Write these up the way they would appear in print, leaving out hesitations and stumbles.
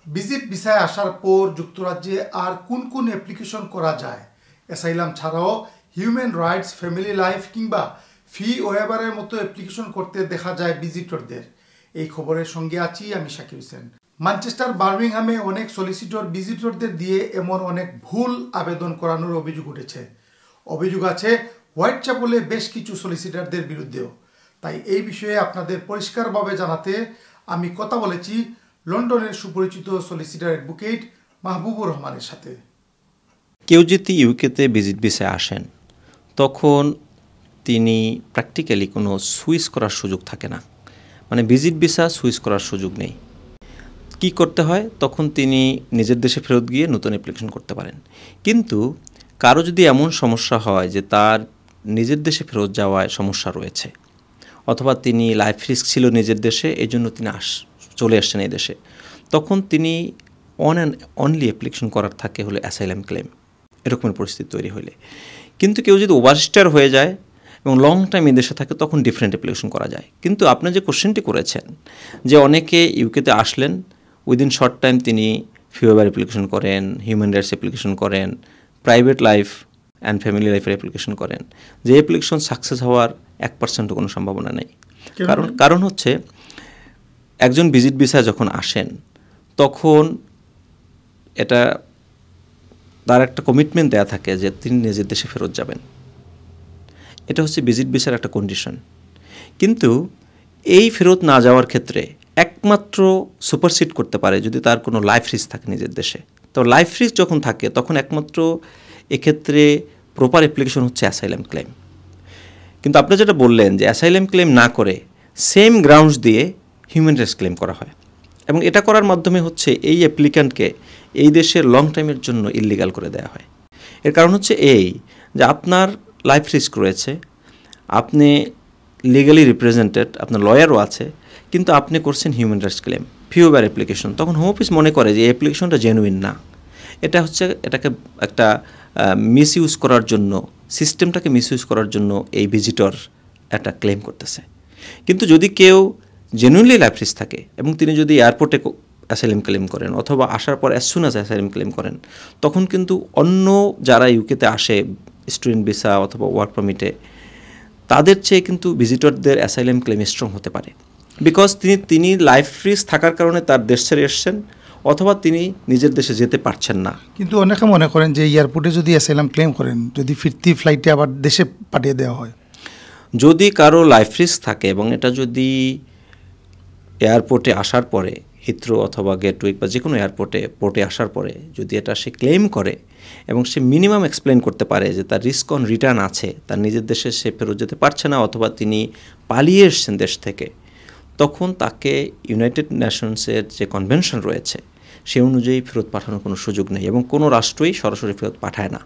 Visit ভিসায় আসার পর যুক্তরাজ্যে আর কোন কোন অ্যাপ্লিকেশন করা যায়, অ্যাসাইলাম ছাড়াও হিউম্যান রাইটস, ফ্যামিলি লাইফ কিংবা ফি ওয়েভারের মতো অ্যাপ্লিকেশন করতে দেখা যায় ভিজিটরদের। এই খবরের সঙ্গে আছি আমি শাকির হোসেন। ম্যানচেস্টার বার্মিংহামে অনেক সলিসিটর ভিজিটরদের দিয়ে এমন অনেক ভুল আবেদন করানোর অভিযোগ উঠেছে। অভিযোগ আছে হোয়াইট চ্যাপেলে বেশ কিছু সলিসিটরদের বিরুদ্ধেও। তাই এই বিষয়ে আপনাদের পরিষ্কারভাবে জানাতে আমি কথা বলেছি লন্ডনের সুপরিচিত সলিসিটর অ্যাডভোকেট মাহবুবুর রহমানের সাথে। কেউ যদি ইউকেতে ভিজিট ভিসায় আসেন তখন তিনি প্র্যাকটিক্যালি কোনো সুইচ করার সুযোগ থাকে না, মানে ভিজিট ভিসা সুইচ করার সুযোগ নেই। কি করতে হয়, তখন তিনি নিজের দেশে ফেরত গিয়ে নতুন অ্যাপ্লিকেশন করতে পারেন। কিন্তু কারো যদি এমন সমস্যা হয় যে তার নিজের দেশে ফেরত যাওয়ায় সমস্যা রয়েছে, অথবা তিনি লাইফ রিস্ক ছিল নিজের দেশে, এই জন্য তিনি চলে আসছেন এই দেশে, তখন তিনি অনলি অ্যাপ্লিকেশন করার থাকে হলে অ্যাসাইলাম ক্লেম, এরকমের পরিস্থিতি তৈরি হলে। কিন্তু কেউ যদি ওভারস্টার হয়ে যায় এবং লং টাইম এই দেশে থাকে তখন ডিফারেন্ট অ্যাপ্লিকেশন করা যায়। কিন্তু আপনি যে কোশ্চেনটি করেছেন যে অনেকে ইউকেতে আসলেন, উইদিন শর্ট টাইম তিনি ফিওভার অ্যাপ্লিকেশন করেন, হিউম্যান রাইটস অ্যাপ্লিকেশন করেন, প্রাইভেট লাইফ অ্যান্ড ফ্যামিলি লাইফের অ্যাপ্লিকেশন করেন, যে অ্যাপ্লিকেশন সাকসেস হওয়ার 1% কোনো সম্ভাবনা নেই। কারণ হচ্ছে একজন ভিজিট ভিসা যখন আসেন তখন এটা তার একটা কমিটমেন্ট দেওয়া থাকে যে তিনি নিজের দেশে ফেরত যাবেন। এটা হচ্ছে ভিজিট ভিসার একটা কন্ডিশন। কিন্তু এই ফেরত না যাওয়ার ক্ষেত্রে একমাত্র সুপারসিড করতে পারে যদি তার কোনো লাইফ রিস্ক থাকে নিজের দেশে। তো লাইফ রিস্ক যখন থাকে তখন একমাত্র এক্ষেত্রে প্রপার অ্যাপ্লিকেশন হচ্ছে অ্যাসাইলাম ক্লেম। কিন্তু আপনি যেটা বললেন যে অ্যাসাইলাম ক্লেম না করে সেম গ্রাউন্ডস দিয়ে হিউম্যান রাইটস ক্লেম করা হয়, এবং এটা করার মাধ্যমে হচ্ছে এই অ্যাপ্লিক্যান্টকে এই দেশের লং টাইমের জন্য ইল্লিগাল করে দেওয়া হয়। এর কারণ হচ্ছে এই যে আপনার লাইফ রিস্ক রয়েছে, আপনি লিগালি রিপ্রেজেন্টেড, আপনার লয়ারও আছে, কিন্তু আপনি করছেন হিউম্যান রাইটস ক্লেম, ফিওভার অ্যাপ্লিকেশন। তখন হোম অফিস মনে করে যে এই অ্যাপ্লিকেশনটা জেনুইন না, এটাকে একটা মিসইউজ করার জন্য, সিস্টেমটাকে মিসইউজ করার জন্য এই ভিজিটর একটা ক্লেম করতেছে। কিন্তু যদি কেউ জেনুইনলি লাইফ রিস্ক থাকে এবং তিনি যদি এয়ারপোর্টে অ্যাসাইলাম ক্লেম করেন অথবা আসার পর as soon as asylum claim করেন, তখন কিন্তু অন্য যারা ইউকেতে আসে স্টুডেন্ট ভিসা অথবা ওয়ার্ক পারমিটে, তাদের চেয়ে কিন্তু ভিজিটরদের অ্যাসাইলাম ক্লেম স্ট্রং হতে পারে। বিকজ তিনি লাইফ রিস্ক থাকার কারণে তার দেশ ছেড়ে এসছেন, অথবা তিনি নিজের দেশে যেতে পারছেন না। কিন্তু অনেকে মনে করেন যে এয়ারপোর্টে যদি অ্যাসাইলাম ক্লেম করেন, যদি ফিরতি ফ্লাইটে আবার দেশে পাঠিয়ে দেওয়া হয়, যদি কারো লাইফ রিস্ক থাকে এবং এটা যদি এয়ারপোর্টে আসার পরে, হিথ্রো অথবা গেটউইক বা যে কোনো পোর্টে আসার পরে যদি এটা সে ক্লেম করে এবং সে মিনিমাম এক্সপ্লেন করতে পারে যে তার রিস্ক অন রিটার্ন আছে, তার নিজের দেশে সে ফেরত যেতে পারছে না অথবা তিনি পালিয়ে এসছেন দেশ থেকে, তখন তাকে ইউনাইটেড নেশনসের যে কনভেনশন রয়েছে সে অনুযায়ী ফেরত পাঠানোর কোনো সুযোগ নেই, এবং কোনো রাষ্ট্রই সরাসরি ফেরত পাঠায় না।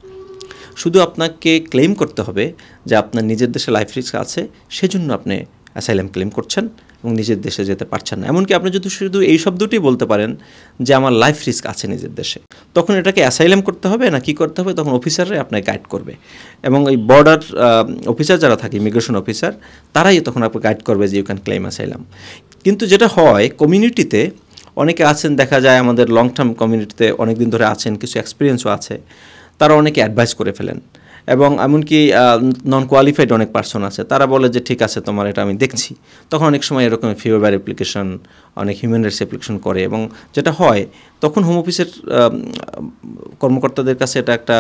শুধু আপনাকে ক্লেম করতে হবে যে আপনার নিজের দেশে লাইফ রিস্ক আছে, সেজন্য আপনি অ্যাসাইলাম ক্লেম করছেন এবং নিজের দেশে যেতে পারছেন না। এমনকি আপনি যদি শুধু এই শব্দটি বলতে পারেন যে আমার লাইফ রিস্ক আছে নিজের দেশে, তখন এটাকে অ্যাসাইলাম করতে হবে না কি করতে হবে, তখন অফিসাররাই আপনাকে গাইড করবে। এবং এই বর্ডার অফিসার যারা থাকে, ইমিগ্রেশন অফিসার, তারাই তখন আপনাকে গাইড করবে যে ইউ ক্যান ক্লেম অ্যাসাইলাম। কিন্তু যেটা হয়, কমিউনিটিতে অনেকে আছেন, দেখা যায় আমাদের লং টার্ম কমিউনিটিতে অনেক দিন ধরে আছেন, কিছু এক্সপিরিয়েন্সও আছে, তারা অনেকে অ্যাডভাইস করে ফেলেন। এবং এমনকি নন কোয়ালিফাইড অনেক পার্সন আছে, তারা বলে যে ঠিক আছে তোমার এটা আমি দেখছি। তখন অনেক সময় এরকম ফিওভার অ্যাপ্লিকেশন, অনেক হিউম্যান রাইটস অ্যাপ্লিকেশন করে, এবং যেটা হয় তখন হোম অফিসের কর্মকর্তাদের কাছে এটা একটা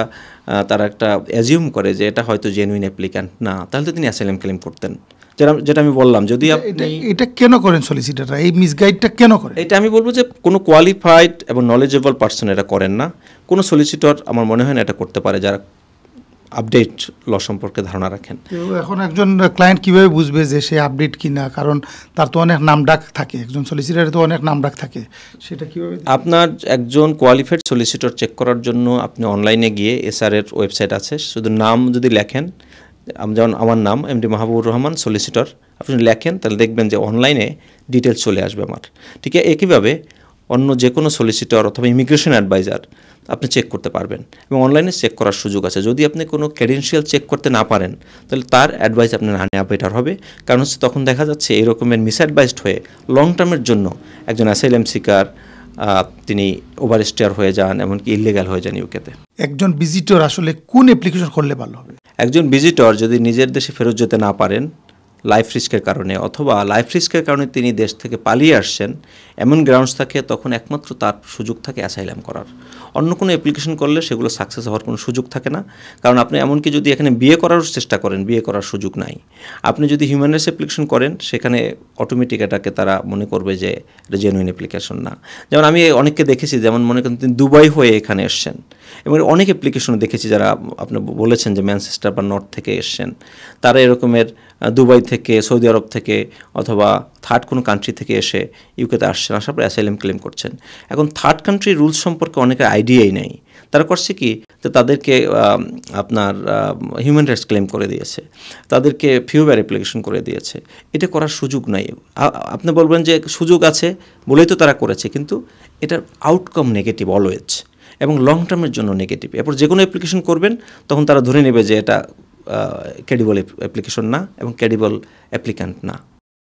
তারা একটা অ্যাজিউম করে যে এটা হয়তো জেনুইন অ্যাপ্লিক্যান্ট না, তাহলে তো তিনি অ্যাসাইলাম ক্লেম করতেন। যেটা আমি বললাম, যদি এটা কেন করেন সলিসিটররা, এই মিসগাইডটা কেন করেন? এটা আমি বলবো যে কোনো কোয়ালিফাইড এবং নলেজেবল পার্সন এটা করেন না। কোনো সলিসিটর আমার মনে হয় না এটা করতে পারে যারা আপডেট ল সম্পর্কে ধারণা রাখেন। এখন একজন ক্লায়েন্ট কীভাবে বুঝবে যে সে আপডেট কিনা? কারণ তার তো অনেক নামডাক থাকে, একজন সলিসিটরের তো অনেক নামডাক থাকে, সেটা কীভাবে? আপনার একজন কোয়ালিফাইড সলিসিটর চেক করার জন্য আপনি অনলাইনে গিয়ে এসআরের ওয়েবসাইট আছে, শুধু নাম যদি লেখেন, যেমন আমার নাম এমডি মাহবুবুর রহমান সলিসিটর, আপনি লেখেন তাহলে দেখবেন যে অনলাইনে ডিটেলস চলে আসবে আমার। ঠিক আছে, একইভাবে অন্য যে কোনো সলিসিটর অথবা ইমিগ্রেশন অ্যাডভাইজার আপনি চেক করতে পারবেন, এবং অনলাইনে চেক করার সুযোগ আছে। যদি আপনি কোনো ক্রেডেনশিয়াল চেক করতে না পারেন, তাহলে তার অ্যাডভাইস আপনি না নেওয়া বেটার হবে। কারণ হচ্ছে তখন দেখা যাচ্ছে এই রকমের মিসঅ্যাডভাইসড হয়ে লং টার্মের জন্য একজন অ্যাসাইলাম সিকার তিনি ওভারস্টেয়ার হয়ে যান, এমনকি ইলিগাল হয়ে যান ইউকেতে। একজন ভিজিটর আসলে কোন অ্যাপ্লিকেশন করলে ভালো হবে? একজন ভিজিটর যদি নিজের দেশে ফেরত যেতে না পারেন লাইফ রিস্কের কারণে, অথবা লাইফ রিস্কের কারণে তিনি দেশ থেকে পালিয়ে আসছেন, এমন গ্রাউন্ডস থাকে, তখন একমাত্র তার সুযোগ থাকে অ্যাসাইলাম করার। অন্য কোনো অ্যাপ্লিকেশন করলে সেগুলো সাকসেস হওয়ার কোনো সুযোগ থাকে না। কারণ আপনি এমনকি যদি এখানে বিয়ে করার চেষ্টা করেন, বিয়ে করার সুযোগ নাই। আপনি যদি হিউম্যান রাইটস অ্যাপ্লিকেশন করেন, সেখানে অটোমেটিক এটাকে তারা মনে করবে যে এটা জেনুইন অ্যাপ্লিকেশন না। যেমন আমি অনেককে দেখেছি, যেমন মনে করেন তিনি দুবাই হয়ে এখানে এসছেন, এবং অনেক অ্যাপ্লিকেশন দেখেছি যারা আপনি বলেছেন যে ম্যানচেস্টার বা নর্থ থেকে এসছেন, তারা এরকমের দুবাই থেকে, সৌদি আরব থেকে অথবা থার্ড কোনো কান্ট্রি থেকে এসে ইউকেতে আসছেন, আসার পর অ্যাসাইলাম ক্লেম করছেন। এখন থার্ড কান্ট্রির রুলস সম্পর্কে অনেকের আইডিয়াই নেই। তারা করছে কি, যে তাদেরকে আপনার হিউম্যান রাইটস ক্লেম করে দিয়েছে, তাদেরকে ফিউবার অ্যাপ্লিকেশন করে দিয়েছে। এটা করার সুযোগ নাই। আপনি বলবেন যে সুযোগ আছে বলেই তো তারা করেছে, কিন্তু এটার আউটকাম নেগেটিভ অলওয়েজ, এবং লং টার্মের জন্য নেগেটিভ। এরপর যে কোনো অ্যাপ্লিকেশন করবেন তখন তারা ধরে নেবে যে এটা ক্রেডিবল অ্যাপ্লিকেশন না এবং ক্রেডিবল অ্যাপ্লিক্যান্ট না।